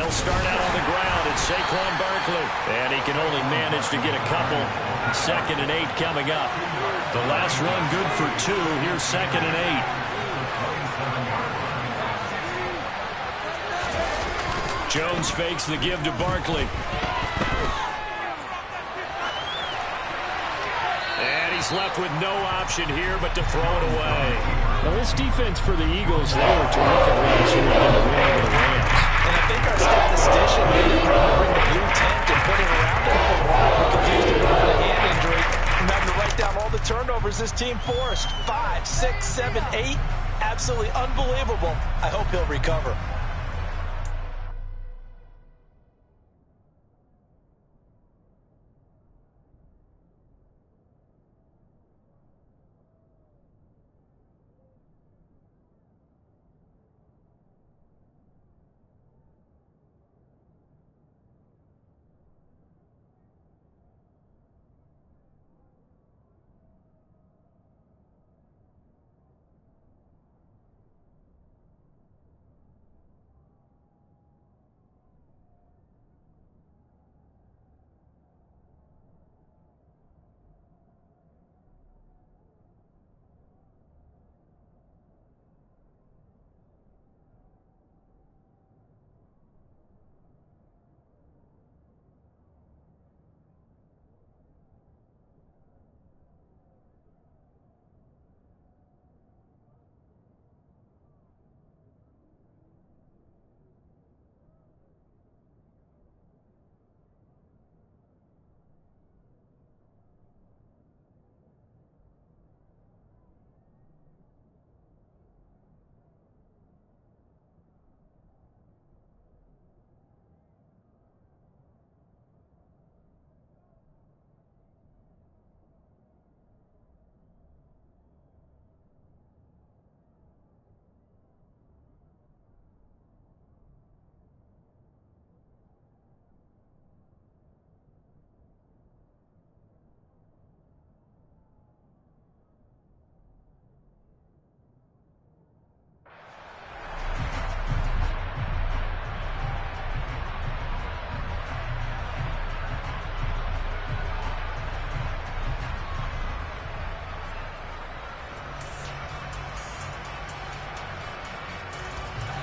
They'll start out on the ground. It's Saquon Barkley. And he can only manage to get a couple. 2nd and 8 coming up. The last run good for 2. Here's 2nd and 8. Jones fakes the give to Barkley. And he's left with no option here but to throw it away. Now, this defense for the Eagles, they were terrific last year in the win over the Rams. And I think our statistician made it bring the blue tent and put it around him for a while. We confused him with a hand injury. I'm having to write down all the turnovers this team forced. 5, 6, 7, 8. Absolutely unbelievable. I hope he'll recover.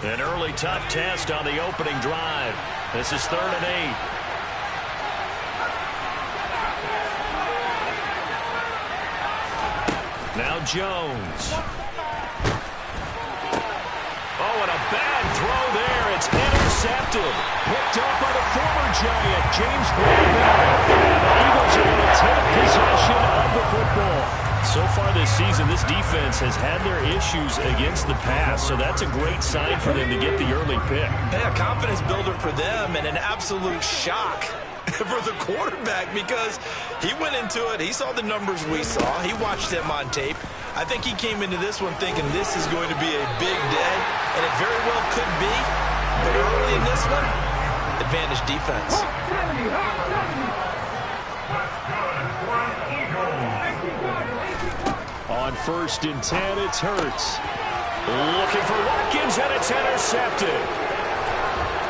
An early tough test on the opening drive. This is 3rd and 8. Now Jones. Oh, and a bad throw there. It's intercepted. Picked up by the former Giant, James Bradbury. And the Eagles are going to take possession of the football. So far this season, this defense has had their issues against the pass, so that's a great sign for them to get the early pick. Yeah, confidence builder for them and an absolute shock for the quarterback because he went into it. He saw the numbers we saw. He watched them on tape. I think he came into this one thinking this is going to be a big day, and it very well could be. But early in this one, advantage defense. On 1st and 10, it's Hurts. Looking for Watkins, and it's intercepted.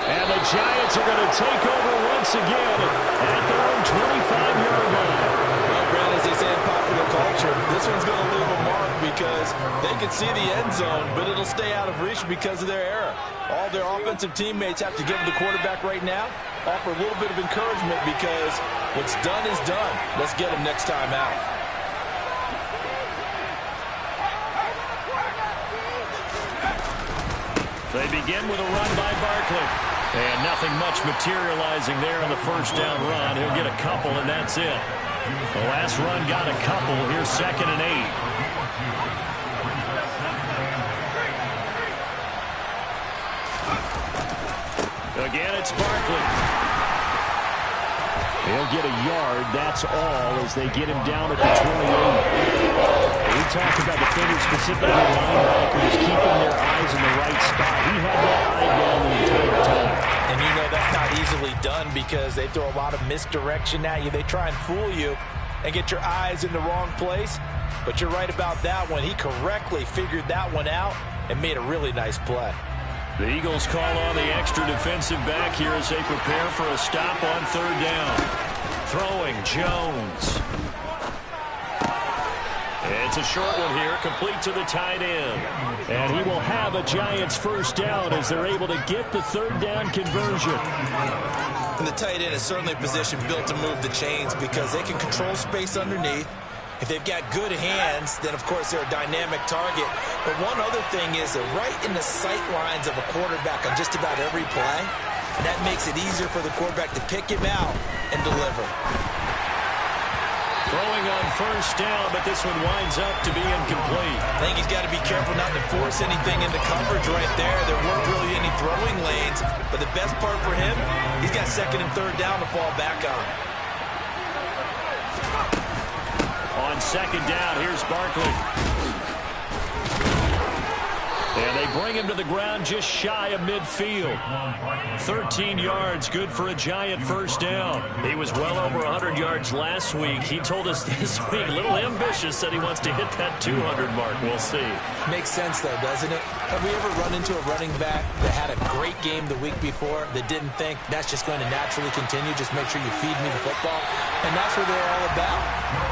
And the Giants are going to take over once again at their own 25-yard line. Well, Brad, as they say in popular culture, this one's going to leave a mark because they can see the end zone, but it'll stay out of reach because of their error. All their offensive teammates have to give the quarterback right now, offer a little bit of encouragement because what's done is done. Let's get him next time out. They begin with a run by Barkley. And nothing much materializing there on the first down run. He'll get a couple, and that's it. The last run got a couple. Here's 2nd and 8. Again, it's Barkley. He'll get a yard, that's all, as they get him down at the 28. We talked about defenders, specifically linebackers, keeping their eyes in the right spot. He had that eye down the entire time. And you know that's not easily done because they throw a lot of misdirection at you. They try and fool you and get your eyes in the wrong place. But you're right about that one. He correctly figured that one out and made a really nice play. The Eagles call on the extra defensive back here as they prepare for a stop on third down. Throwing Jones. It's a short one here, complete to the tight end. And he will have a Giants first down as they're able to get the third down conversion. And the tight end is certainly a position built to move the chains because they can control space underneath. If they've got good hands, then, of course, they're a dynamic target. But one other thing is they're right in the sight lines of a quarterback on just about every play. And that makes it easier for the quarterback to pick him out and deliver. Throwing on first down, but this one winds up to be incomplete. I think he's got to be careful not to force anything into coverage right there. There weren't really any throwing lanes. But the best part for him, he's got second and third down to fall back on. On second down, here's Barkley. And they bring him to the ground just shy of midfield. 13 yards, good for a Giant first down. He was well over 100 yards last week. He told us this week, a little ambitious, that he wants to hit that 200 mark. We'll see. Makes sense, though, doesn't it? Have we ever run into a running back that had a great game the week before that didn't think that's just going to naturally continue? Just make sure you feed me the football. And that's what they're all about.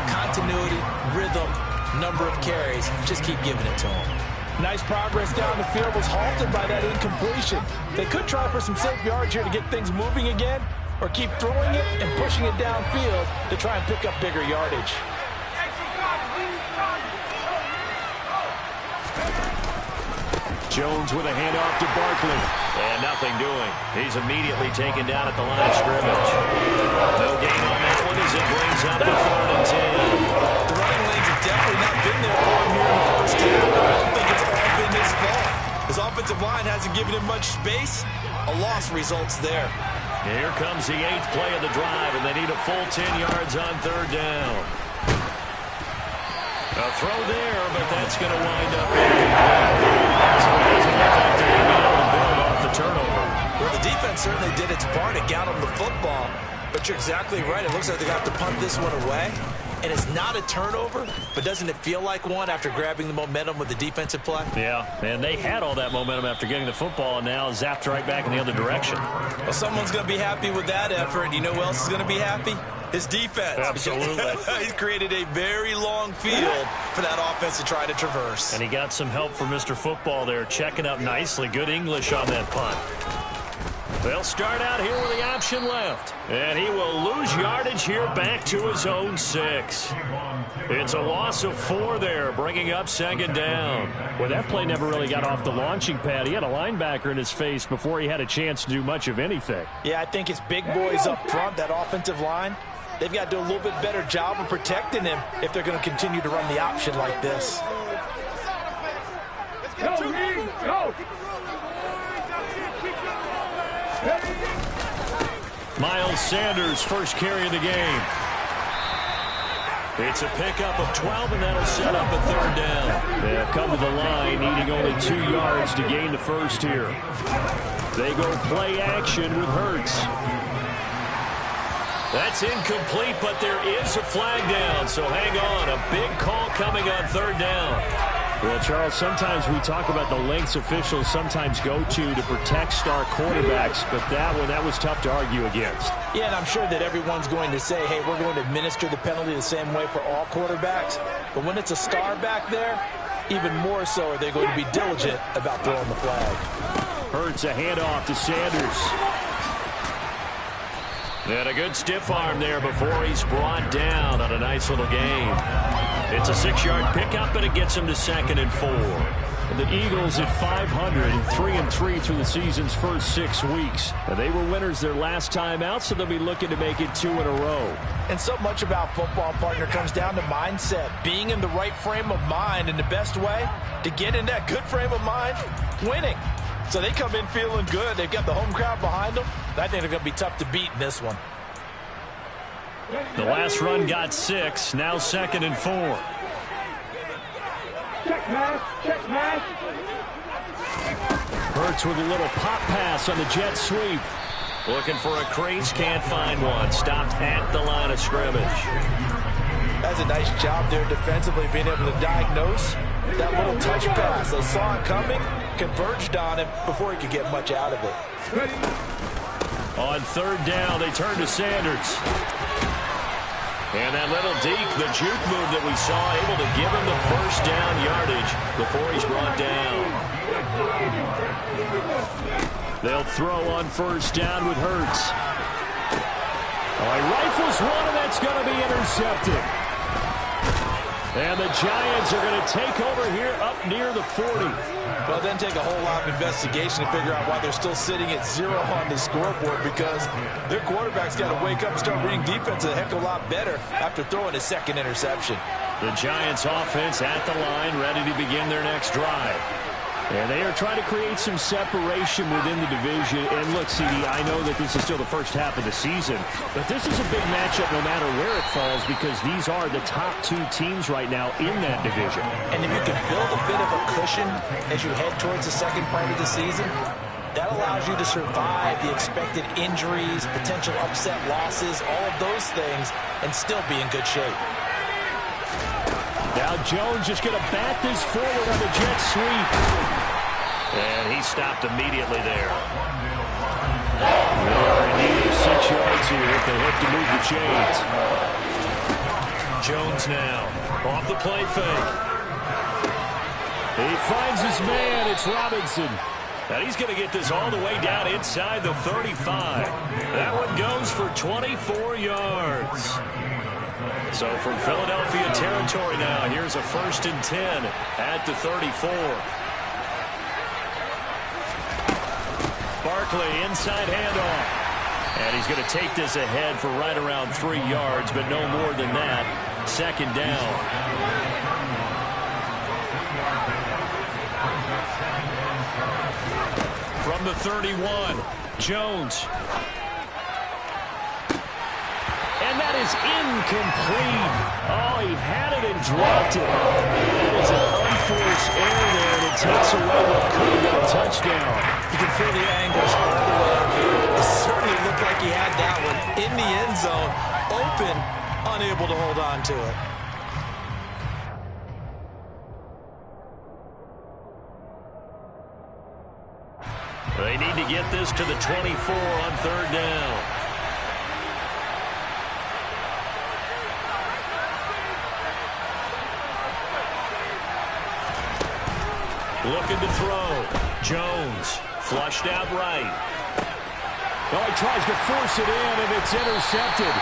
Continuity, rhythm, number of carries. Just keep giving it to them. Nice progress down the field was halted by that incompletion. They could try for some safe yards here to get things moving again, or keep throwing it and pushing it downfield to try and pick up bigger yardage. Jones with a handoff to Barkley. And nothing doing. He's immediately taken down at the line of scrimmage. No gain on that one as it brings up the 3rd and 10. The running lanes have definitely not been there for him here in the first half. I don't think it's all been his fault. His offensive line hasn't given him much space. A loss results there. Here comes the 8th play of the drive, and they need a full 10 yards on third down. A throw there, but that's going to wind up incomplete. So it doesn't look like they're going to be able to build off the turnover. Well, the defense certainly did its part. It got them the football. But you're exactly right. It looks like they got to punt this one away. And it's not a turnover, but doesn't it feel like one after grabbing the momentum with the defensive play? Yeah, and they had all that momentum after getting the football and now zapped right back in the other direction. Well, someone's going to be happy with that effort. You know who else is going to be happy? His defense. Absolutely. He's created a very long field for that offense to try to traverse. And he got some help from Mr. Football there, checking up nicely. Good English on that punt. They'll start out here with the option left. And he will lose yardage here back to his own 6. It's a loss of 4 there, bringing up second down. Well, that play never really got off the launching pad. He had a linebacker in his face before he had a chance to do much of anything. Yeah, I think it's big boys up front, that offensive line. They've got to do a little bit better job of protecting him if they're going to continue to run the option like this. Go! Miles Sanders, first carry of the game. It's a pickup of 12, and that'll set up a third down. They'll come to the line, needing only 2 yards to gain the first here. They go play action with Hurts. That's incomplete, but there is a flag down, so hang on. A big call coming on third down. Well, Charles, sometimes we talk about the lengths officials sometimes go to protect star quarterbacks, but that was tough to argue against. Yeah, and I'm sure that everyone's going to say, hey, we're going to administer the penalty the same way for all quarterbacks. But when it's a star back there, even more so are they going to be diligent about throwing the flag. Hurts a handoff to Sanders. And a good stiff arm there before he's brought down on a nice little game. It's a 6-yard pickup, and it gets him to 2nd and 4. The Eagles at 500, 3-3 through the season's first 6 weeks. And they were winners their last time out, so they'll be looking to make it 2 in a row. And so much about football, partner, comes down to mindset. Being in the right frame of mind, and the best way to get in that good frame of mind, winning. So they come in feeling good. They've got the home crowd behind them. I think they're going to be tough to beat in this one. The last run got 6. Now 2nd and 4. Check pass. Hurts with a little pop pass on the jet sweep. Looking for a crease, can't find one. Stopped at the line of scrimmage. That's a nice job there defensively, being able to diagnose that little touch pass. They saw it coming, converged on him before he could get much out of it. On third down, they turn to Sanders. And that little deke, the juke move that we saw, able to give him the first down yardage before he's brought down. They'll throw on first down with Hurts. He rifles one, and that's going to be intercepted. And the Giants are going to take over here up near the 40. Well, it doesn't take a whole lot of investigation to figure out why they're still sitting at 0 on the scoreboard, because their quarterback's got to wake up and start reading defense a heck of a lot better after throwing his second interception. The Giants offense at the line, ready to begin their next drive. And they are trying to create some separation within the division. And look, CD, I know that this is still the first half of the season, but this is a big matchup no matter where it falls, because these are the top two teams right now in that division. And if you can build a bit of a cushion as you head towards the second part of the season, that allows you to survive the expected injuries, potential upset losses, all of those things, and still be in good shape. Now Jones just going to bat this forward on the jet sweep. And he stopped immediately there. They are in need of 6 yards here if they hope to move the chains. Jones now off the play fake. He finds his man. It's Robinson. And he's going to get this all the way down inside the 35. That one goes for 24 yards. So from Philadelphia territory now, here's a 1st and 10 at the 34. Barkley inside handoff. And he's going to take this ahead for right around 3 yards, but no more than that. 2nd down. From the 31, Jones. And that is incomplete. Oh, he had it and dropped it. That is an unforced error there, and it takes away what could have been a touchdown. You can feel the angles all the way up here. It certainly looked like he had that one in the end zone, open, unable to hold on to it. They need to get this to the 24 on 3rd down. Looking to throw. Jones flushed out right. Oh, he tries to force it in, and it's intercepted.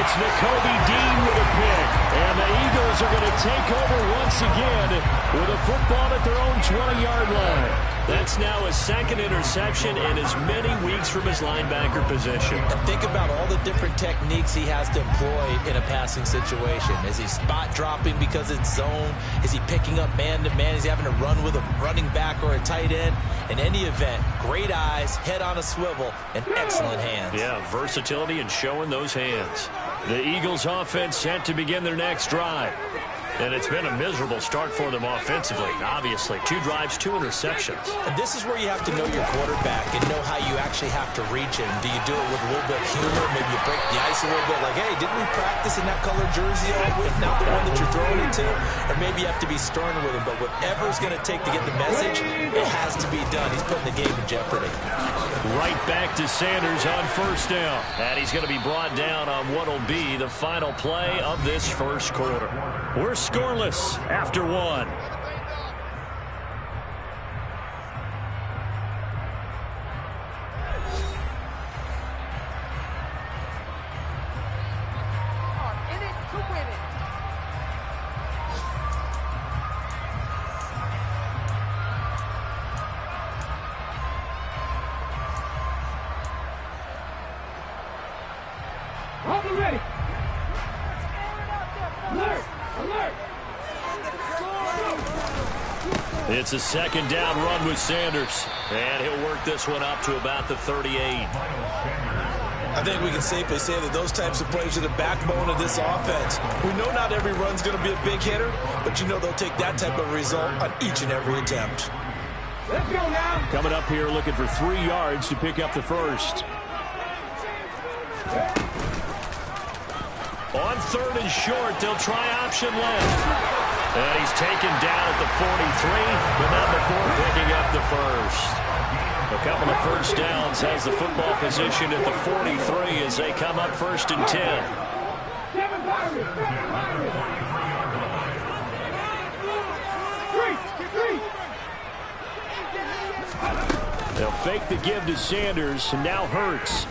It's Nakobe Dean with a pick. And the Eagles are going to take over once again with a football at their own 20-yard line. That's now his 2nd interception in as many weeks from his linebacker position. And think about all the different techniques he has to employ in a passing situation. Is he spot dropping because it's zone? Is he picking up man-to-man? Is he having to run with a running back or a tight end? In any event, great eyes, head on a swivel, and excellent hands. Yeah, versatility and showing those hands. The Eagles offense set to begin their next drive. And it's been a miserable start for them offensively, obviously. 2 drives, 2 interceptions. And this is where you have to know your quarterback and know how you actually have to reach him. Do you do it with a little bit of humor? Maybe you break the ice a little bit, like, hey, didn't we practice in that colored jersey all week, not the one that you're throwing it to? Or maybe you have to be stern with him. But whatever it's going to take to get the message, it has to be done. He's putting the game in jeopardy. Right back to Sanders on 1st down. And he's going to be brought down on what will be the final play of this 1st quarter. We're scoreless after 1. Ready. Alert! Alert! It's a 2nd down run with Sanders. And he'll work this one up to about the 38. I think we can safely say that those types of plays are the backbone of this offense. We know not every run's going to be a big hitter, but you know they'll take that type of result on each and every attempt. Let's go now. Coming up here looking for 3 yards to pick up the first. On 3rd and short, they'll try option left. And he's taken down at the 43, but not before picking up the first. A couple of first downs has the football position at the 43 as they come up 1st and 10. They'll fake the give to Sanders, and now Hurts.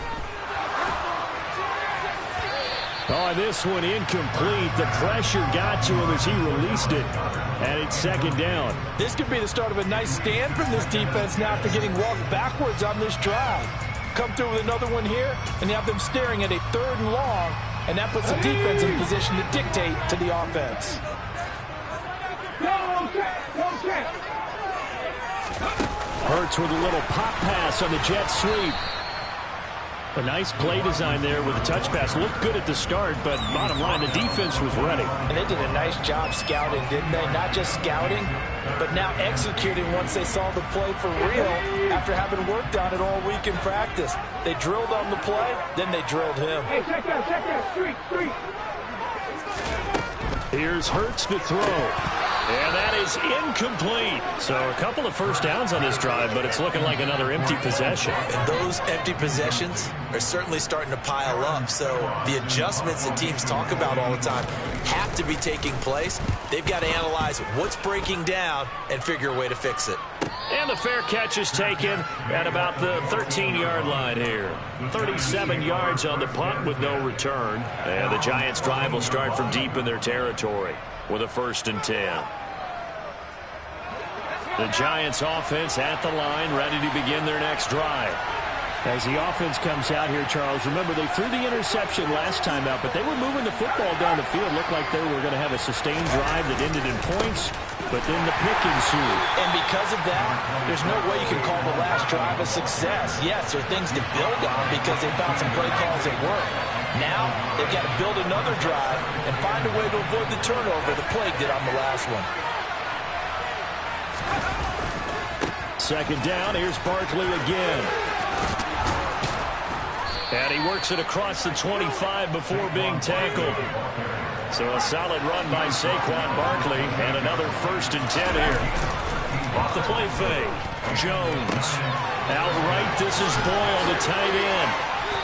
Oh, this one incomplete. The pressure got to him as he released it, and it's 2nd down. This could be the start of a nice stand from this defense now after getting walked backwards on this drive. Come through with another one here, and you have them staring at a 3rd and long, and that puts the defense in position to dictate to the offense. Hurts with a little pop pass on the jet sweep. A nice play design there with the touch pass. Looked good at the start, but bottom line, the defense was ready. And they did a nice job scouting, didn't they? Not just scouting, but now executing once they saw the play for real after having worked on it all week in practice. They drilled on the play, then they drilled him. Hey, check out, street. Here's Hurts to throw. And that is incomplete. So a couple of first downs on this drive, but it's looking like another empty possession. And those empty possessions are certainly starting to pile up. So the adjustments that teams talk about all the time have to be taking place. They've got to analyze what's breaking down and figure a way to fix it. And the fair catch is taken at about the 13-yard line here. 37 yards on the punt with no return. And the Giants' drive will start from deep in their territory with a 1st and 10. The Giants offense at the line, ready to begin their next drive. As the offense comes out here, Charles, remember they threw the interception last time out, but they were moving the football down the field. Looked like they were going to have a sustained drive that ended in points, but then the pick ensued. And because of that, there's no way you can call the last drive a success. Yes, there are things to build on because they found some play calls that work. Now, they've got to build another drive and find a way to avoid the turnover the Plague did on the last one. 2nd down, here's Barkley again. And he works it across the 25 before being tackled. So a solid run by Saquon Barkley, and another 1st and 10 here. Off the play fake, Jones. Outright, this is Boyle, the tight end.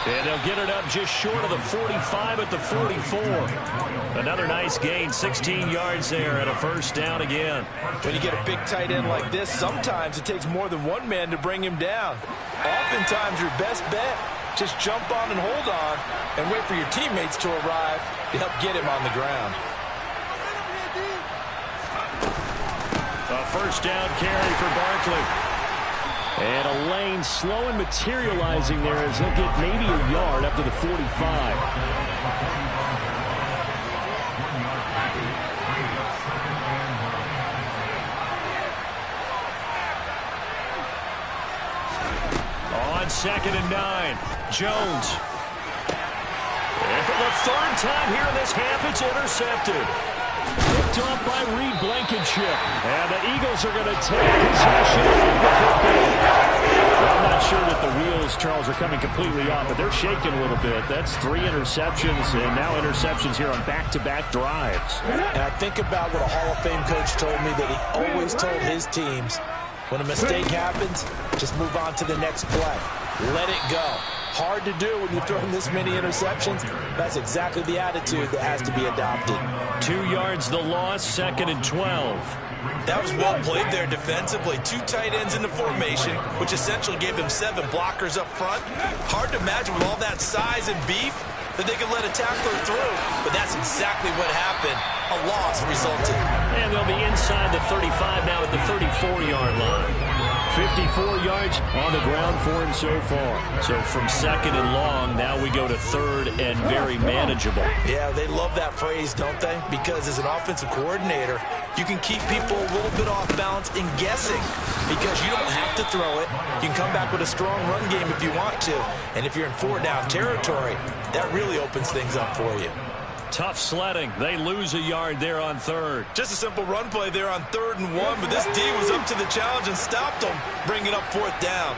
And they'll get it up just short of the 45 at the 44. Another nice gain, 16 yards there, and a 1st down again. When you get a big tight end like this, sometimes it takes more than one man to bring him down. Oftentimes, your best bet, just jump on and hold on and wait for your teammates to arrive to help get him on the ground. A 1st down carry for Barkley. And a lane slow and materializing there as he'll get maybe a yard up to the 45. On 2nd and 9, Jones. And for the 3rd time here in this half, it's intercepted. Picked off by Reed Blankenship. And the Eagles are going to take possession of the football. I'm not sure that the wheels, Charles, are coming completely off, but they're shaking a little bit. That's 3 interceptions, and now interceptions here on back-to-back drives. And I think about what a Hall of Fame coach told me, that he always told his teams, when a mistake happens, just move on to the next play. Let it go. Hard to do when you're throwing this many interceptions. That's exactly the attitude that has to be adopted. 2 yards the loss, 2nd and 12. That was well played there defensively. 2 tight ends in the formation, which essentially gave them 7 blockers up front. Hard to imagine with all that size and beef that they could let a tackler through, but that's exactly what happened. A loss resulted. And they'll be inside the 35 now at the 34-yard line. 54 yards on the ground for him so far. So from 2nd and long, now we go to 3rd and very manageable. Yeah, they love that phrase, don't they? Because as an offensive coordinator, you can keep people a little bit off balance in guessing because you don't have to throw it. You can come back with a strong run game if you want to. And if you're in 4-down territory, that really opens things up for you. Tough sledding. They lose a yard there on 3rd. Just a simple run play there on 3rd and 1, but this D was up to the challenge and stopped them, bringing up 4th down.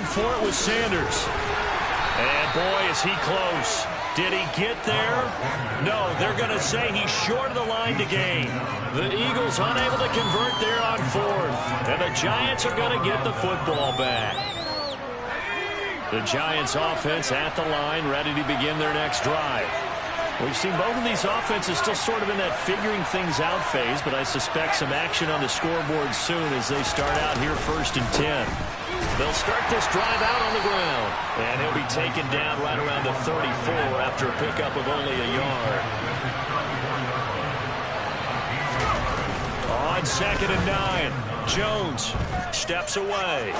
for it with Sanders. And boy, is he close. Did he get there? No, they're going to say he's short of the line to gain. The Eagles unable to convert there on fourth. And the Giants are going to get the football back. The Giants offense at the line, ready to begin their next drive. We've seen both of these offenses still sort of in that figuring things out phase, but I suspect some action on the scoreboard soon as they start out here 1st and 10. They'll start this drive out on the ground, and he'll be taken down right around the 34 after a pickup of only a yard. On 2nd and 9, Jones steps away.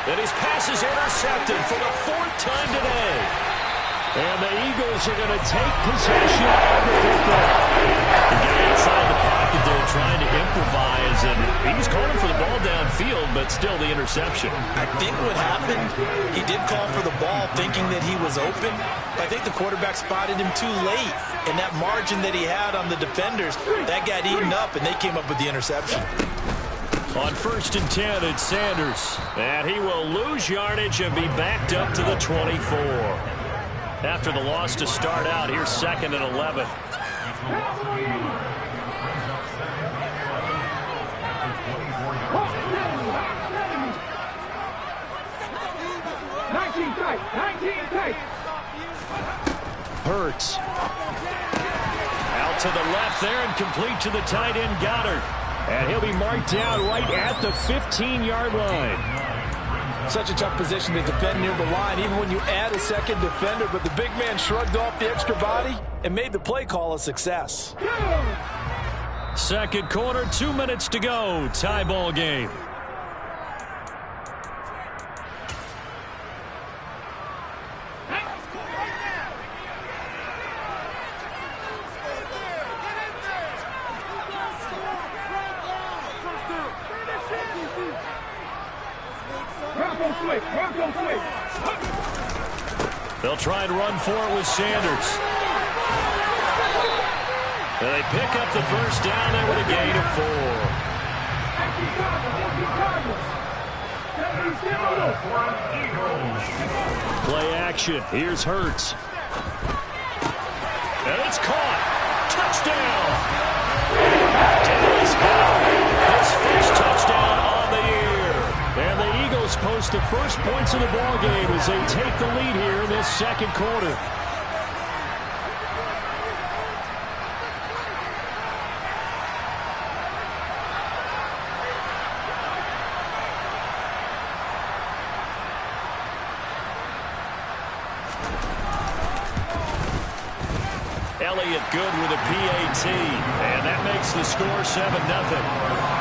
And his pass is intercepted for the 4th time today. And the Eagles are going to take possession of the football. The guy inside the pocket there trying to improvise, and he's calling for the ball downfield, but still the interception. I think what happened, he did call for the ball thinking that he was open, but I think the quarterback spotted him too late, and that margin that he had on the defenders, that got eaten up, and they came up with the interception. On 1st and 10, it's Sanders, and he will lose yardage and be backed up to the 24. After the loss to start out, here's 2nd and 11. Hurts. Out to the left there and complete to the tight end, Goddard. And he'll be marked down right at the 15-yard line. Such a tough position to defend near the line, even when you add a second defender. But the big man shrugged off the extra body and made the play call a success. Second quarter, 2 minutes to go. Tie ball game. They'll try and run for it with Sanders. And they pick up the first down there with a gain of 4. Play action. Here's Hurts. And it's caught. Touchdown. Dallas Goedert, his first touchdown on the year. And the Eagles post the first points of the ball game as they take the lead here in this second quarter. Elliott good with a PAT, and that makes the score 7-0.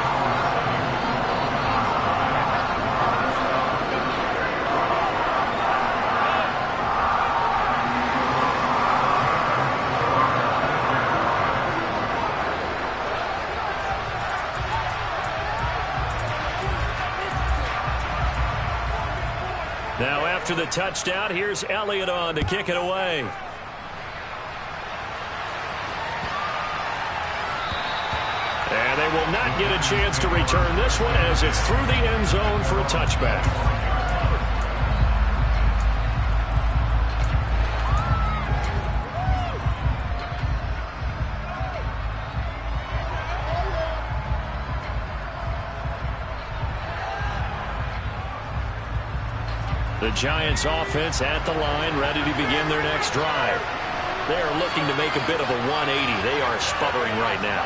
Now after the touchdown, here's Elliott on to kick it away. And they will not get a chance to return this one as it's through the end zone for a touchback. The Giants offense at the line, ready to begin their next drive. They are looking to make a bit of a 180. They are sputtering right now.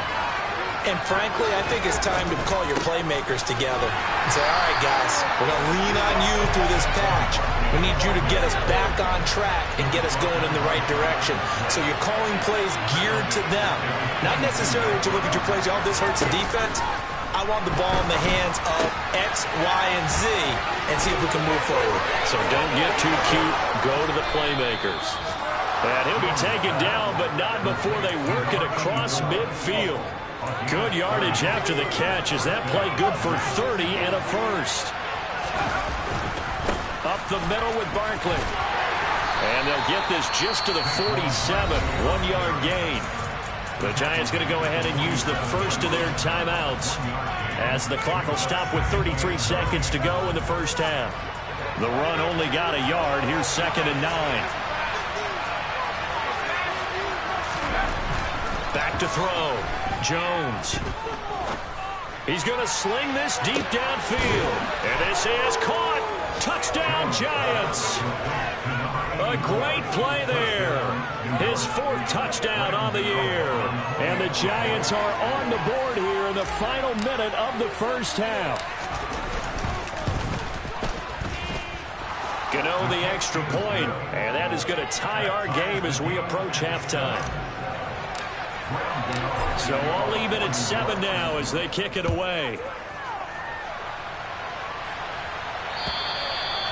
And frankly, I think it's time to call your playmakers together and say, all right, guys, we're going to lean on you through this patch. We need you to get us back on track and get us going in the right direction. So you're calling plays geared to them. Not necessarily to look at your plays, oh, this hurts the defense. I want the ball in the hands of X, Y, and Z and see if we can move forward. So don't get too cute. Go to the playmakers. And he'll be taken down, but not before they work it across midfield. Good yardage after the catch. Is that play good for 30 and a first? Up the middle with Barkley. And they'll get this just to the 47. 1 yard gain. The Giants going to go ahead and use the first of their timeouts as the clock will stop with 33 seconds to go in the first half. The run only got a yard. Here's 2nd and 9. Back to throw. Jones. He's going to sling this deep downfield. And this is caught. Touchdown, Giants. A great play there. His 4th touchdown on the year. And the Giants are on the board here in the final minute of the first half. Gano the extra point, and that is going to tie our game as we approach halftime. So all even at 7 now as they kick it away.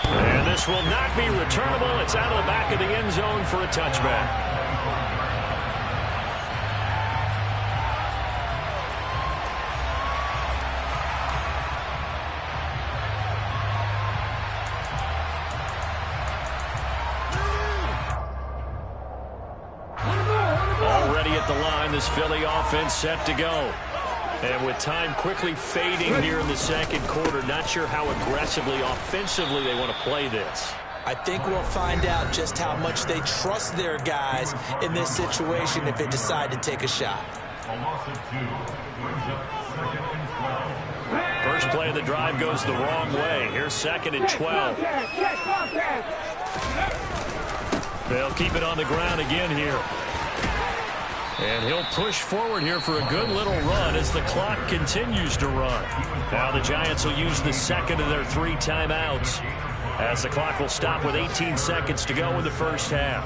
And this will not be returnable. It's out of the back of the end zone for a touchback. Already at the line, this Philly offense set to go. And with time quickly fading here in the second quarter, not sure how aggressively, offensively they want to play this. I think we'll find out just how much they trust their guys in this situation if they decide to take a shot. First play of the drive goes the wrong way. Here's 2nd and 12. They'll keep it on the ground again here. And he'll push forward here for a good little run as the clock continues to run. Now the Giants will use the 2nd of their 3 timeouts as the clock will stop with 18 seconds to go in the first half.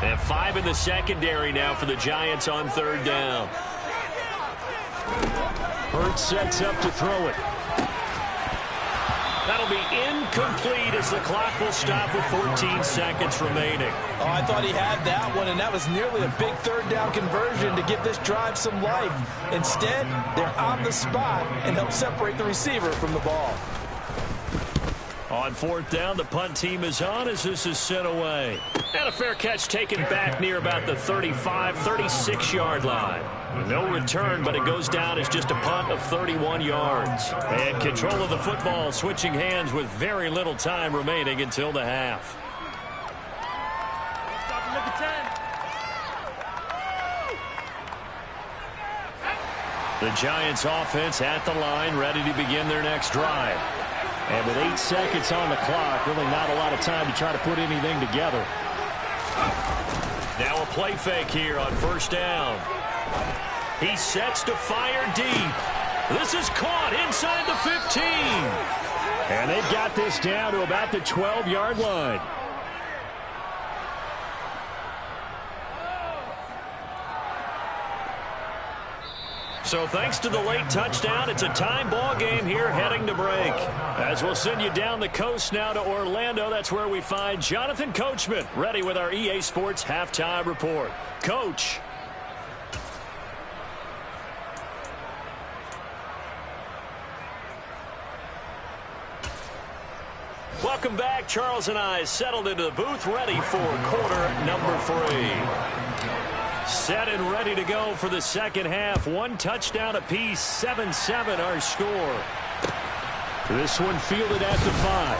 And 5 in the secondary now for the Giants on 3rd down. Hurts sets up to throw it. That'll be incomplete as the clock will stop with 14 seconds remaining. Oh, I thought he had that one, and that was nearly a big 3rd down conversion to give this drive some life. Instead, they're on the spot and help separate the receiver from the ball. On 4th down, the punt team is on as this is sent away. And a fair catch taken back near about the 35, 36-yard line. No return, but it goes down as just a punt of 31 yards. And control of the football switching hands with very little time remaining until the half. The Giants offense at the line, ready to begin their next drive. And with 8 seconds on the clock, really not a lot of time to try to put anything together. Now a play fake here on 1st down. He sets to fire deep. This is caught inside the 15. And they've got this down to about the 12-yard line. So thanks to the late touchdown, it's a time ball game here heading to break. As we'll send you down the coast now to Orlando, that's where we find Jonathan Coachman ready with our EA Sports Halftime Report. Coach. Welcome back. Charles and I settled into the booth ready for quarter number 3. Set and ready to go for the second half. 1 touchdown apiece, 7-7 our score. This one fielded at the 5.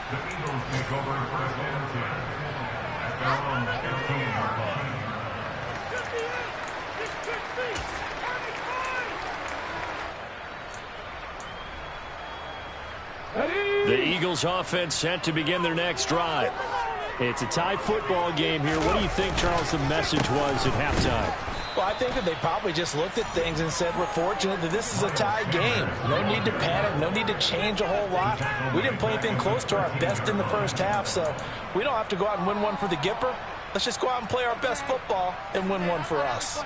The Eagles take over 1st and 10 at their own 15-yard line. The Eagles offense set to begin their next drive. It's a tie football game here. What do you think, Charles, the message was at halftime? Well, I think that they probably just looked at things and said, we're fortunate that this is a tie game. No need to panic. No need to change a whole lot. We didn't play anything close to our best in the first half, so we don't have to go out and win one for the Gipper. Let's just go out and play our best football and win one for us.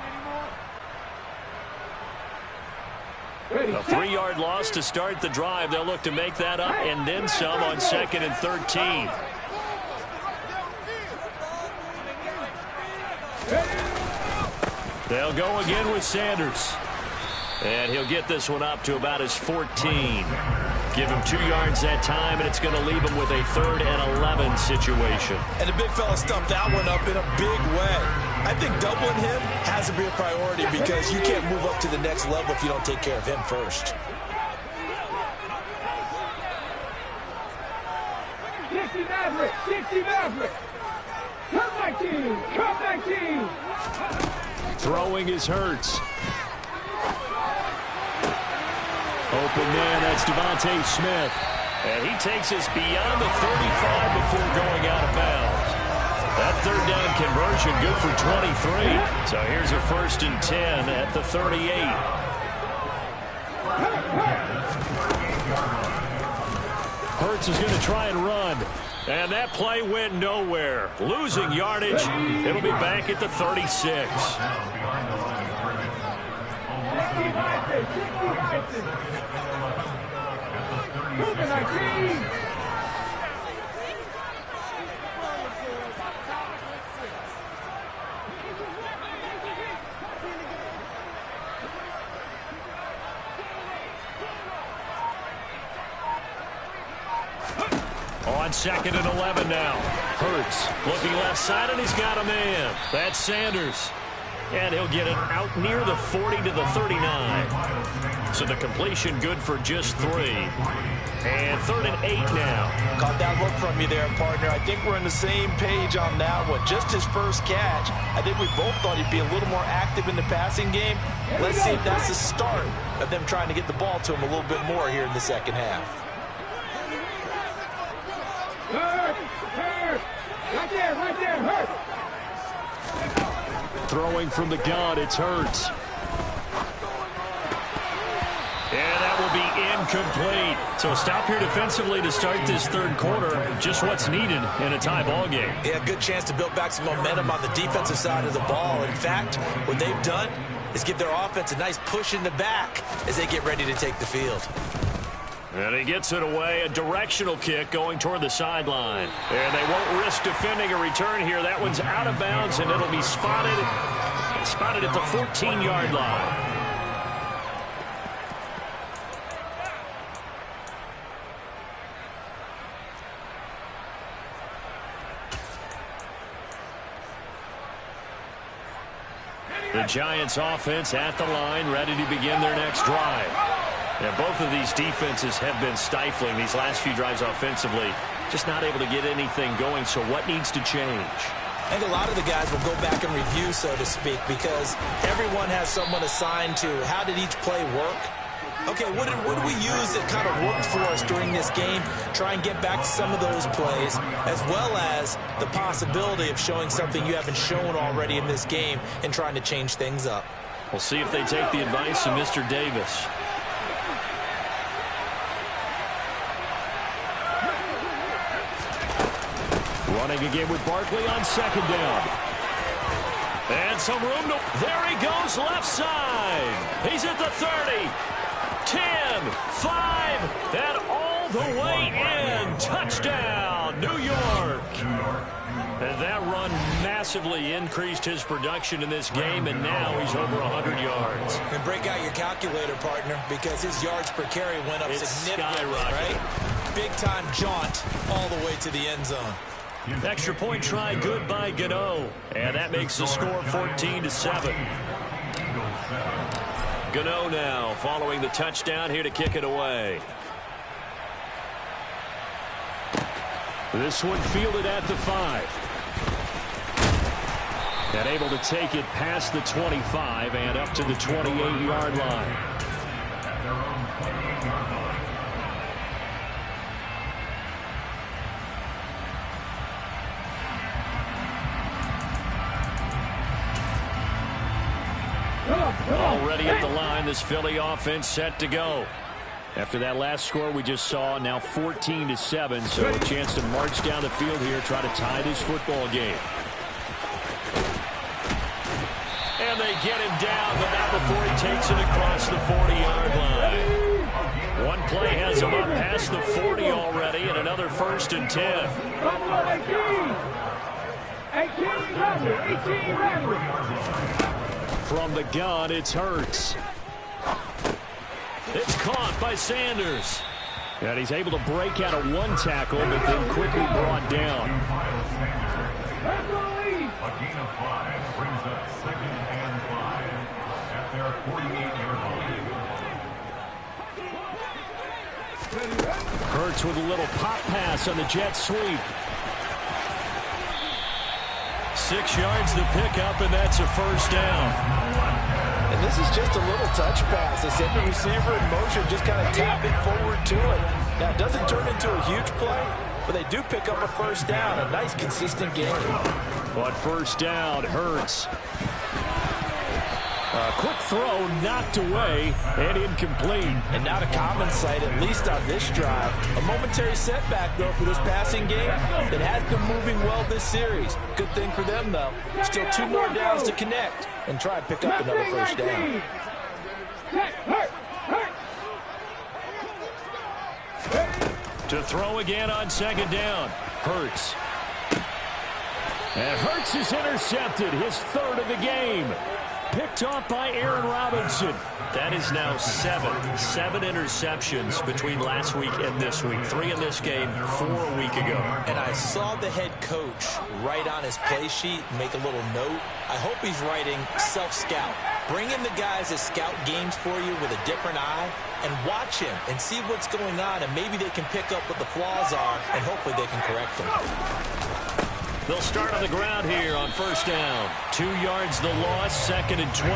A 3-yard loss to start the drive. They'll look to make that up and then some on 2nd and 13. They'll go again with Sanders. And he'll get this one up to about his 14. Give him 2 yards that time, and it's going to leave him with a 3rd and 11 situation. And the big fella stumped that one up in a big way. I think doubling him has to be a priority because you can't move up to the next level if you don't take care of him first. 60 Maverick, 60 Maverick. Come 19, come 19. Throwing is Hurts. Open man, that's Devontae Smith. And he takes us beyond the 35 before going out of bounds. That 3rd down conversion good for 23. So here's a 1st and 10 at the 38. Hurts is going to try and run. And that play went nowhere. Losing yardage. It'll be back at the 36. On 2nd and 11 now. Hurts looking left side, and he's got a man. That's Sanders. And he'll get it out near the 40 to the 39. So the completion good for just 3. And 3rd and 8 now. Caught that look from you there, partner. I think we're on the same page on that one. Just his first catch. I think we both thought he'd be a little more active in the passing game. Let's see if that's the start of them trying to get the ball to him a little bit more here in the second half. Hurt, right there, Hurt. Throwing from the gun, it's Hurts. And that will be incomplete. So stop here defensively to start this 3rd quarter. Just what's needed in a tie ball game. Yeah, good chance to build back some momentum on the defensive side of the ball. In fact, what they've done is give their offense a nice push in the back as they get ready to take the field. And he gets it away, a directional kick going toward the sideline. And they won't risk defending a return here. That one's out of bounds, and it'll be spotted at the 14-yard line. The Giants offense at the line, ready to begin their next drive. Yeah, both of these defenses have been stifling these last few drives offensively. Just not able to get anything going, so what needs to change? I think a lot of the guys will go back and review, so to speak, because everyone has someone assigned to how did each play work. Okay, what did we use that kind of worked for us during this game? Try and get back to some of those plays, as well as the possibility of showing something you haven't shown already in this game and trying to change things up. We'll see if they take the advice of Mr. Davis. Running again with Barkley on 2nd down. And some room to... There he goes, left side. He's at the 30. 10, 5, and all the way in. Touchdown, New York. And that run massively increased his production in this game, and now he's over 100 yards. And break out your calculator, partner, because his yards per carry went up significantly, right? Big-time jaunt all the way to the end zone. Extra point try good by Gano. And that makes the score 14-7. Gano now following the touchdown here to kick it away. This one fielded at the 5. And able to take it past the 25 and up to the 28-yard line. Already at the line, this Philly offense set to go. After that last score we just saw, now 14-7, so a chance to march down the field here, try to tie this football game. And they get him down, but not before he takes it across the 40-yard line. One play has him up past the 40 already, and another 1st and 10. 18, 18, From the gun, it's Hurts. It's caught by Sanders. And he's able to break out of one tackle, but then quickly brought down. A gain of 5 brings up 2nd and 5 at their 48-yard line. Hurts with a little pop pass on the jet sweep. 6 yards to pick up, and that's a first down. And this is just a little touch pass. They send the receiver in motion, just kind of tap it forward to it. Now, it doesn't turn into a huge play, but they do pick up a first down. A nice, consistent game. On first down, Hurts. A quick throw knocked away and incomplete. And not a common sight, at least on this drive. A momentary setback, though, for this passing game that has been moving well this series. Good thing for them, though. Still 2 more downs to connect and try and pick up another first down. To throw again on 2nd down. Hurts. And Hurts is intercepted, his 3rd of the game. Picked off by Aaron Robinson. That is now 7 interceptions between last week and this week. 3 in this game, 4 a week ago. And I saw the head coach write on his play sheet, make a little note. I hope he's writing self-scout. Bring in the guys that scout games for you with a different eye and watch him and see what's going on, and maybe they can pick up what the flaws are, and hopefully they can correct them. They'll start on the ground here on first down. 2 yards the loss, 2nd and 12.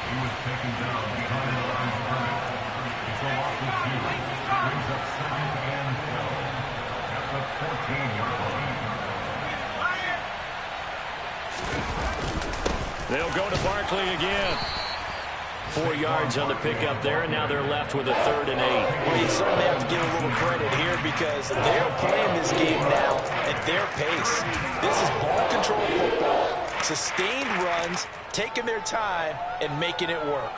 He was taken down behind the line of scrimmage. It's a loss of 2. Brings up 2nd and 12 at the 14-yard line. They'll go to Barkley again. 4 yards on the pickup there, and now they're left with a 3rd and 8. Well, you certainly have to give a little credit here because they're playing this game now at their pace. This is ball control football, sustained runs, taking their time, and making it work.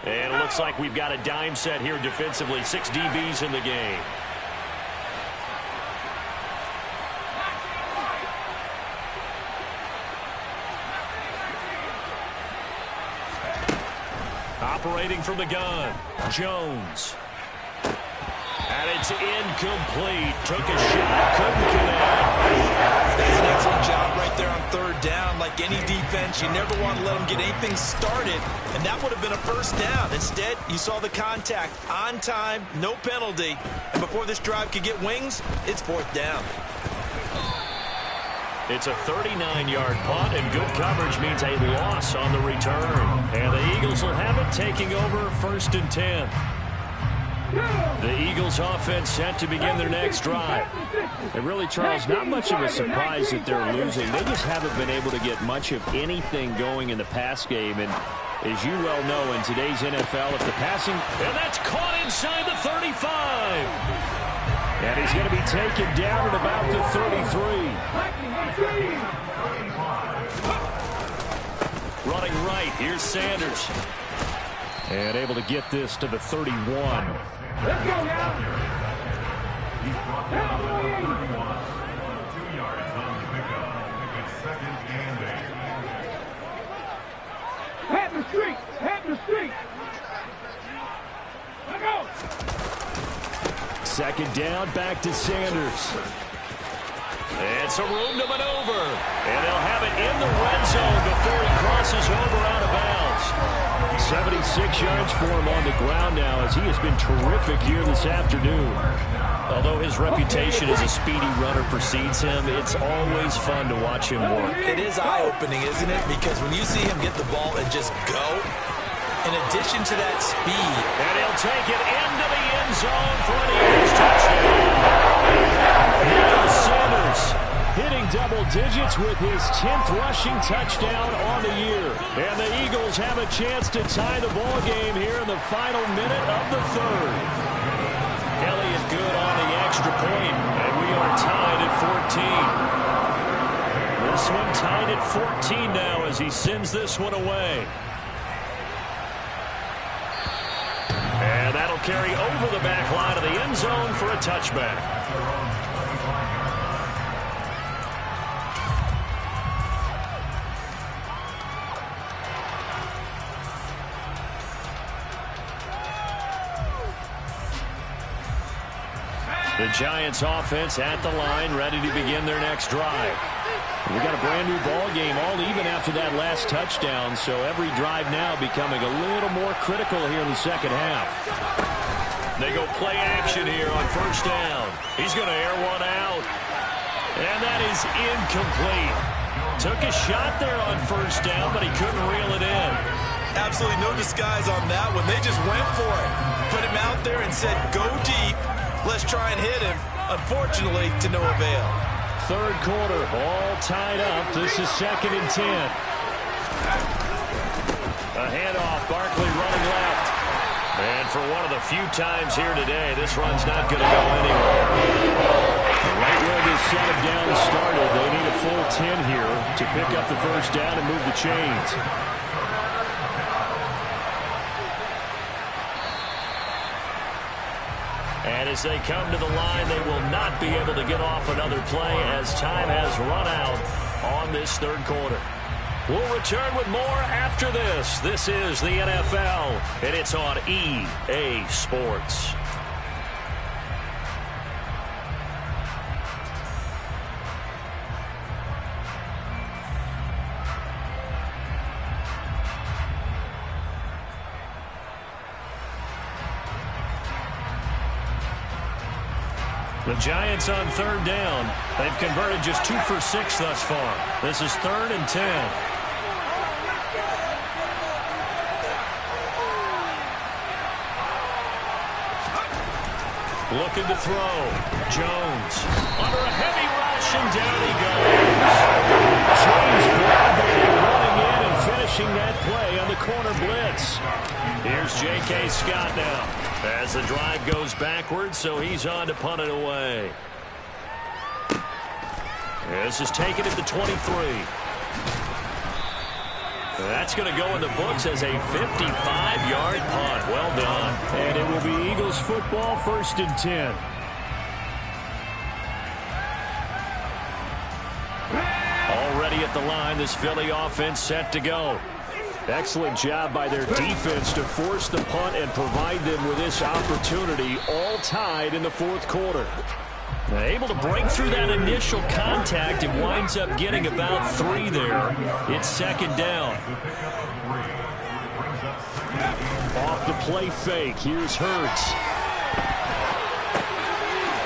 And it looks like we've got a dime set here defensively. 6 DBs in the game. Operating from the gun, Jones. And it's incomplete. Took a shot, couldn't connect. That's an excellent job right there on 3rd down. Like any defense, you never want to let them get anything started, and that would have been a first down. Instead, you saw the contact on time, no penalty, and before this drive could get wings, it's 4th down. It's a 39-yard punt, and good coverage means a loss on the return. And the Eagles will have it, taking over 1st and 10. The Eagles offense set to begin their next drive. And really, Charles, not much of a surprise that they're losing. They just haven't been able to get much of anything going in the pass game. And as you well know, in today's NFL, if the passing... And that's caught inside the 35. And he's going to be taken down at about the 33. Running right, here's Sanders. And able to get this to the 31. Let's go, now. He's brought down at the 31. 2 yards on the pickup. It's 2nd and 8. Head in the street. Head in the street. Let go. 2nd down, back to Sanders. And some room to maneuver. And they'll have it in the red zone before he crosses over out of bounds. 76 yards for him on the ground now, as he has been terrific here this afternoon. Although his reputation as a speedy runner precedes him, it's always fun to watch him work. It is eye-opening, isn't it? Because when you see him get the ball and just go, in addition to that speed... And he'll take it into the end zone for an Eagles touchdown. Michael Sanders hitting double digits with his 10th rushing touchdown on the year. And the Eagles have a chance to tie the ball game here in the final minute of the 3rd. Elliott good on the extra point, and we are tied at 14. This one tied at 14 now as he sends this one away. And that'll carry over the back line of the end zone for a touchback. The Giants offense at the line, ready to begin their next drive. We got a brand new ball game, all even after that last touchdown, so every drive now becoming a little more critical here in the second half. They go play action here on first down. He's going to air one out, and that is incomplete. Took a shot there on first down, but he couldn't reel it in. Absolutely no disguise on that one. They just went for it. Put him out there and said, go deep. Let's try and hit him. Unfortunately, to no avail. Third quarter, all tied up. This is 2nd and 10. A handoff, Barkley running left. And for one of the few times here today, this run's not going to go anywhere. Right where this set of downs started, they need a full 10 here to pick up the first down and move the chains. And as they come to the line, they will not be able to get off another play as time has run out on this third quarter. We'll return with more after this. This is the NFL, and it's on EA Sports. The Giants on third down. They've converted just 2 for 6 thus far. This is 3rd and 10. Looking to throw. Jones under a heavy rush, and down he goes. James Bradbury running in and finishing that play on the corner blitz. Here's J.K. Scott now as the drive goes backwards, so he's on to punt it away. This is taken at the 23. That's going to go in the books as a 55-yard punt. Well done. And it will be Eagles football, 1st and 10. Already at the line, this Philly offense set to go. Excellent job by their defense to force the punt and provide them with this opportunity, all tied in the 4th quarter. Able to break through that initial contact and winds up getting about 3 there. It's 2nd down. Off the play fake. Here's Hurts.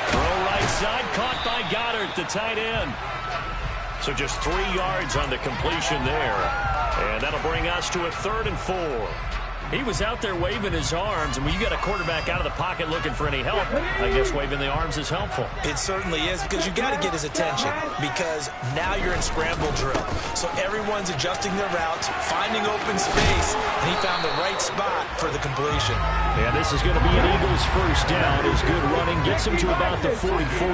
Throw right side, caught by Goddard, the tight end. So just 3 yards on the completion there. And that'll bring us to a 3rd and 4. He was out there waving his arms, and when you got a quarterback out of the pocket looking for any help, I guess waving the arms is helpful. It certainly is, because you got to get his attention, because now you're in scramble drill. So everyone's adjusting their routes, finding open space, and he found the right spot for the completion. Yeah, this is going to be an Eagles first down. His good running gets him to about the 44.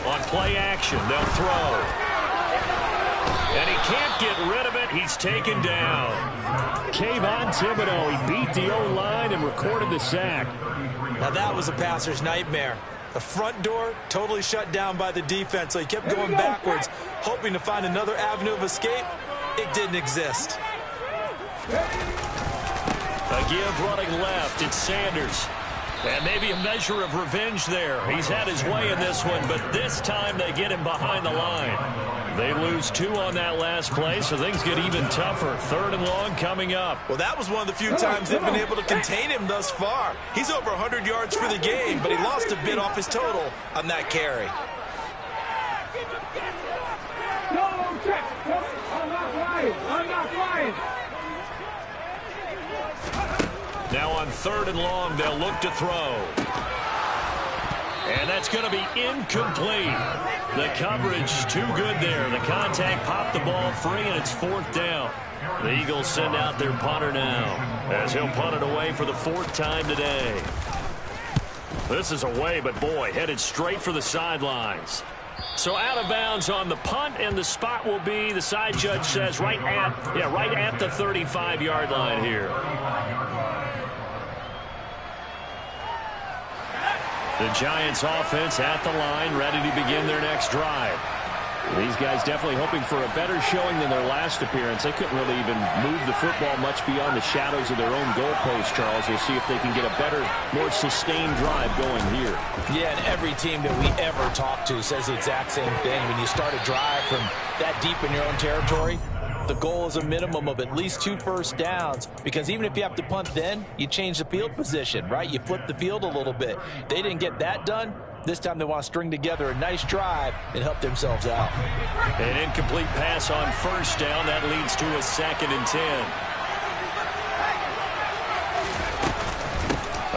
On play action, they'll throw. And he can't get rid of it. He's taken down. Kayvon Thibodeaux, he beat the O-line and recorded the sack. Now that was a passer's nightmare. The front door totally shut down by the defense, so he kept going backwards, hoping to find another avenue of escape. It didn't exist. A give running left. It's Sanders. And maybe a measure of revenge there. He's had his way in this one, but this time they get him behind the line. They lose 2 on that last play, so things get even tougher. 3rd and long coming up. Well, that was one of the few times they've been able to contain him thus far. He's over 100 yards for the game, but he lost a bit off his total on that carry. No, check. I'm not flying. I'm not flying. Now on 3rd and long, they'll look to throw. And that's going to be incomplete. The coverage too good there. The contact popped the ball free, and it's 4th down. The Eagles send out their punter now, as he'll punt it away for the 4th time today. This is away, but boy, headed straight for the sidelines. So out of bounds on the punt, and the spot will be, the side judge says, right at the 35-yard line here. The Giants offense at the line, ready to begin their next drive. These guys definitely hoping for a better showing than their last appearance. They couldn't really even move the football much beyond the shadows of their own goalpost, Charles. We'll see if they can get a better, more sustained drive going here. Yeah, and every team that we ever talk to says the exact same thing. When you start a drive from that deep in your own territory, the goal is a minimum of at least 2 first downs, because even if you have to punt then, you change the field position, right? You flip the field a little bit. They didn't get that done. This time they want to string together a nice drive and help themselves out. An incomplete pass on first down. That leads to a 2nd and 10.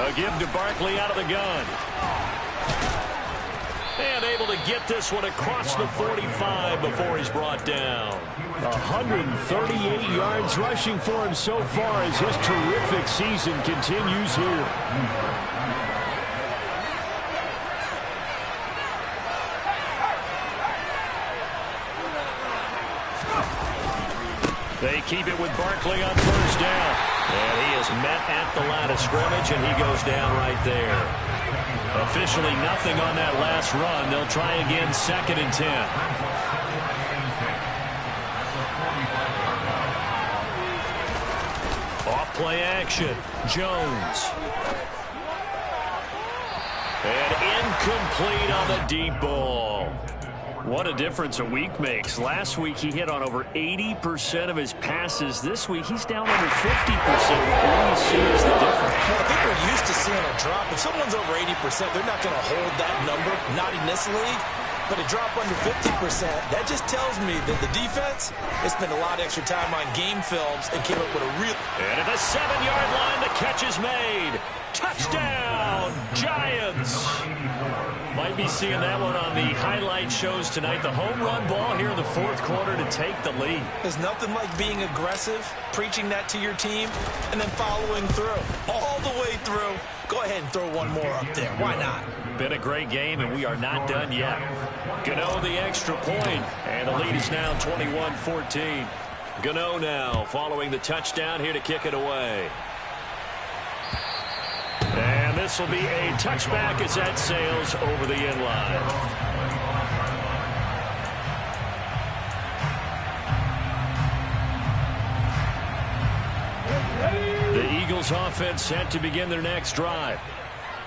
A give to Barkley out of the gun. And able to get this one across the 45 before he's brought down. 138 yards rushing for him so far as his terrific season continues here. They keep it with Barkley on first down. And he is met at the line of scrimmage, and he goes down right there. Officially nothing on that last run. They'll try again, 2nd and 10. Off play action. Jones. And incomplete on the deep ball. What a difference a week makes. Last week he hit on over 80% of his passes. This week he's down over 50%. What do you see as the difference? Well, I think we're used to seeing a drop. If someone's over 80%, they're not going to hold that number, not in this league. But a drop under 50%, that just tells me that the defense has spent a lot of extra time on game films and came up with a real... And at the 7-yard line, the catch is made. Touchdown, Giants. Might be seeing that one on the highlight shows tonight. The home run ball here in the 4th quarter to take the lead. There's nothing like being aggressive, preaching that to your team, and then following through. All the way through. Go ahead and throw one more up there. Why not? Been a great game, and we are not done yet. Gano the extra point, and the lead is now 21-14. Gano now following the touchdown here to kick it away. And this will be a touchback as that sails over the end line. The Eagles offense set to begin their next drive.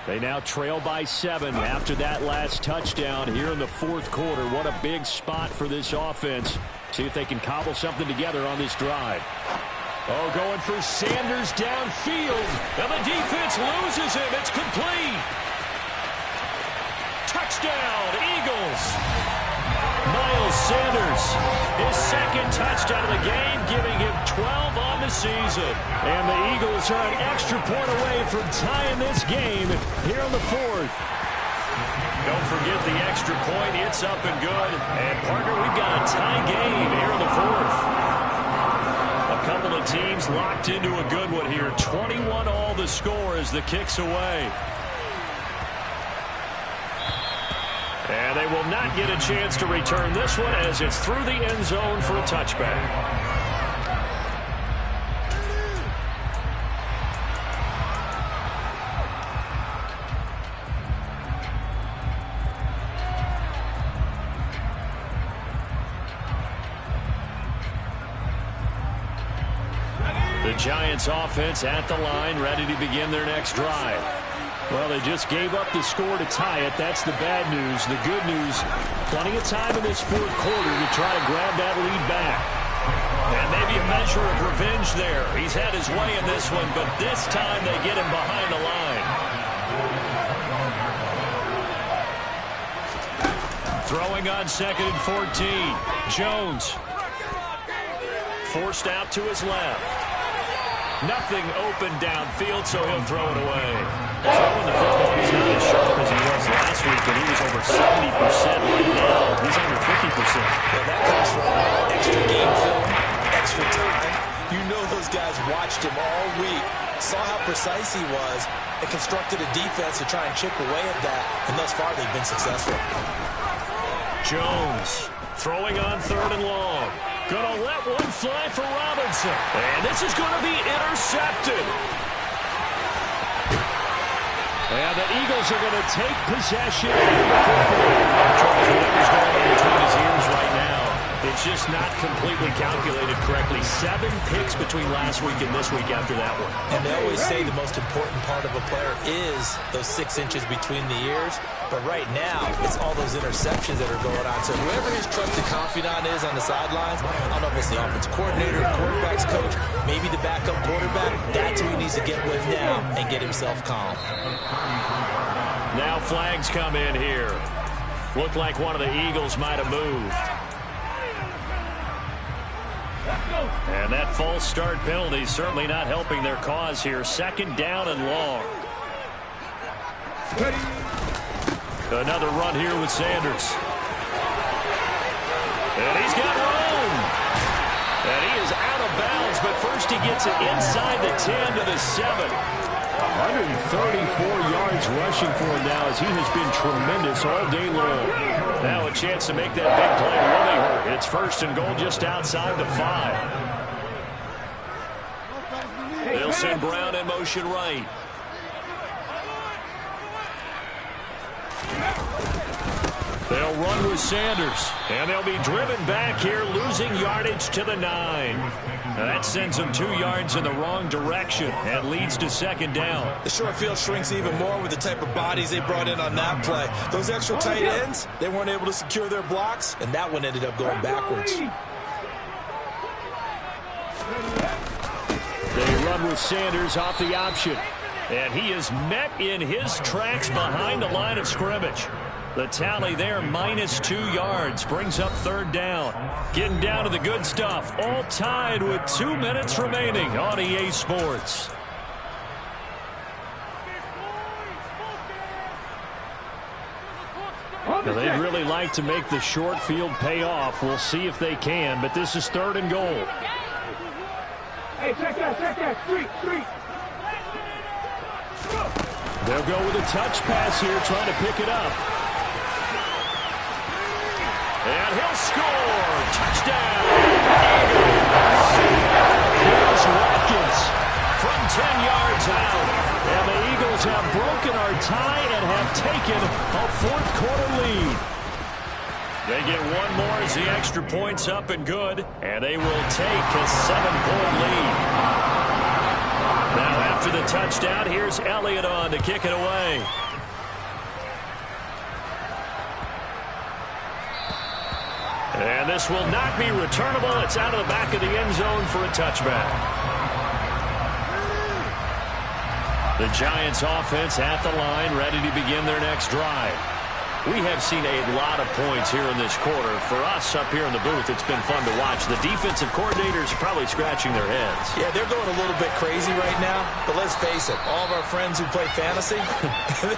They now trail by 7 after that last touchdown here in the 4th quarter. What a big spot for this offense. See if they can cobble something together on this drive. Oh, going for Sanders downfield. And the defense loses him. It's complete. Touchdown, Eagles. Miles Sanders, his 2nd touchdown of the game, giving him 12 on the season. And the Eagles are an extra point away from tying this game here in the 4th. Don't forget the extra point. It's up and good. And, partner, we've got a tie game here in the 4th. A couple of teams locked into a good one here. 21-all the score as the kick's away. And they will not get a chance to return this one as it's through the end zone for a touchback. The Giants offense at the line, ready to begin their next drive. Well, they just gave up the score to tie it. That's the bad news. The good news, plenty of time in this 4th quarter to try to grab that lead back. And maybe a measure of revenge there. He's had his way in this one, but this time they get him behind the line. Throwing on 2nd and 14. Jones. Forced out to his left. Nothing open downfield, so he'll throw it away. Throwing the football, he's not as sharp as he was last week, but he was over 70% right now. He's under 50%. Well, that comes from extra game film, extra time. You know those guys watched him all week, saw how precise he was, and constructed a defense to try and chip away at that, and thus far they've been successful. Jones throwing on 3rd and long. Gonna let one fly for Robinson. And this is going to be intercepted. And the Eagles are going to take possession of the football. Charles, whatever's going on between his ears right now, it's just not completely calculated correctly. 7 picks between last week and this week after that one. And they always say the most important part of a player is those 6 inches between the ears. But right now, it's all those interceptions that are going on. So whoever his trusted confidant is on the sidelines, I don't know if it's the offensive coordinator, the quarterback's coach, maybe the backup quarterback, that's who he needs to get with now and get himself calm. Now flags come in here. Looked like one of the Eagles might have moved. And that false start penalty certainly not helping their cause here. 2nd down and long. Another run here with Sanders. And he's got room. And he is out of bounds, but first he gets it inside the 10 to the 7. 134 yards rushing for him now as he has been tremendous all day long. Now a chance to make that big play really hurt. It's 1st and goal just outside the 5. They'll send Brown in motion right. They'll run with Sanders, and they'll be driven back here, losing yardage to the 9. That sends them 2 yards in the wrong direction and leads to 2nd down. The short field shrinks even more with the type of bodies they brought in on that play. Those extra tight ends, they weren't able to secure their blocks, and that one ended up going backwards. They run with Sanders off the option, and he is met in his tracks behind the line of scrimmage. The tally there, -2 yards, brings up 3rd down. Getting down to the good stuff, all tied with 2 minutes remaining on EA Sports. Now, they'd really like to make the short field pay off. We'll see if they can, but this is 3rd and goal. Hey, check that, street. They'll go with a touch pass here, trying to pick it up. And he'll score. Touchdown. Here's Watkins from 10 yards out. And the Eagles have broken our tie and have taken a 4th quarter lead. They get one more as the extra point's up and good. And they will take a 7-point lead. Now after the touchdown, here's Elliott on to kick it away. And this will not be returnable. It's out of the back of the end zone for a touchback. The Giants offense at the line, ready to begin their next drive. We have seen a lot of points here in this quarter. For us up here in the booth, it's been fun to watch. The defensive coordinators are probably scratching their heads. Yeah, they're going a little bit crazy right now. But let's face it, all of our friends who play fantasy,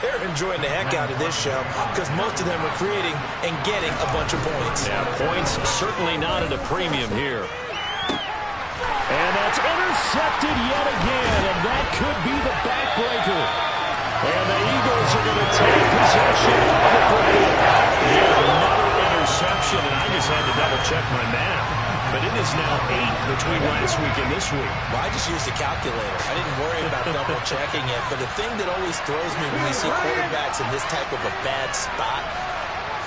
they're enjoying the heck out of this show because most of them are creating and getting a bunch of points. Yeah, points certainly not at a premium here. And that's intercepted yet again, and that could be the backbreaker. And the Eagles are going to take possession of the football. Yeah, another interception, and I just had to double-check my math. But it is now 8 between last week and this week. Well, I just used the calculator. I didn't worry about double-checking it. But the thing that always throws me when we see quarterbacks in this type of a bad spot,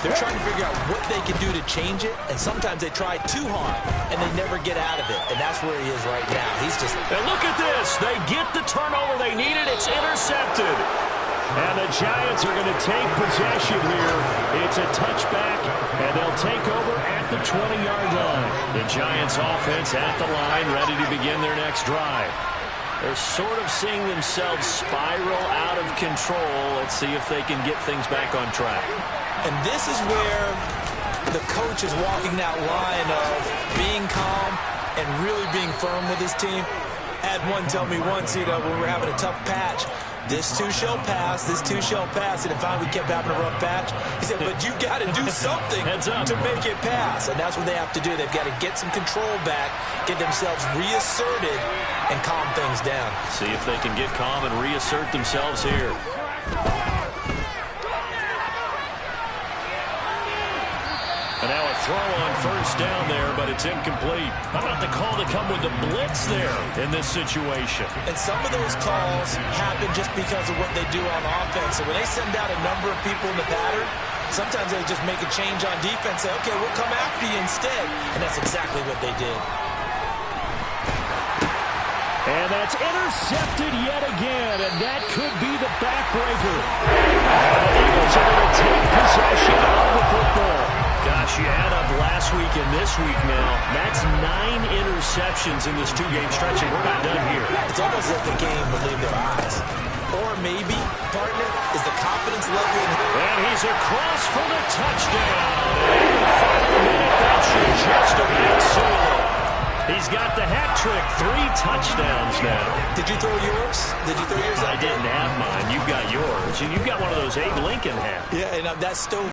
they're trying to figure out what they can do to change it, and sometimes they try too hard, and they never get out of it. And that's where he is right now. He's just... And look at this. They get the turnover they needed. It's intercepted. And the Giants are going to take possession here. It's a touchback, and they'll take over at the 20-yard line. The Giants offense at the line, ready to begin their next drive. They're sort of seeing themselves spiral out of control. Let's see if they can get things back on track. And this is where the coach is walking that line of being calm and really being firm with his team. Had one tell me once, when we were having a tough patch, this too shall pass, this too shall pass. And if we kept having a rough patch, he said, but you got to do something to make it pass. And that's what they have to do. They've got to get some control back, get themselves reasserted, and calm things down. See if they can get calm and reassert themselves here. And now a throw on first down there, but it's incomplete. How about the call to come with the blitz there in this situation? And some of those calls happen just because of what they do on offense. So when they send out a number of people in the pattern, sometimes they just make a change on defense, say, okay, we'll come after you instead. And that's exactly what they did. And that's intercepted yet again, and that could be the backbreaker. And the Eagles are going to take possession of the football. Gosh, you add up last week and this week now. That's 9 interceptions in this two-game stretch, and we're not done here. It's almost like the game believed their eyes. Or maybe, partner, is the confidence level. And he's across for the touchdown. And in the final minute, that should just about seal it. He's got the hat trick, 3 touchdowns now. Did you throw yours? Did you throw yours out? I didn't have mine. You've got yours. And you've got one of those Abe Lincoln hats. Yeah, and that's still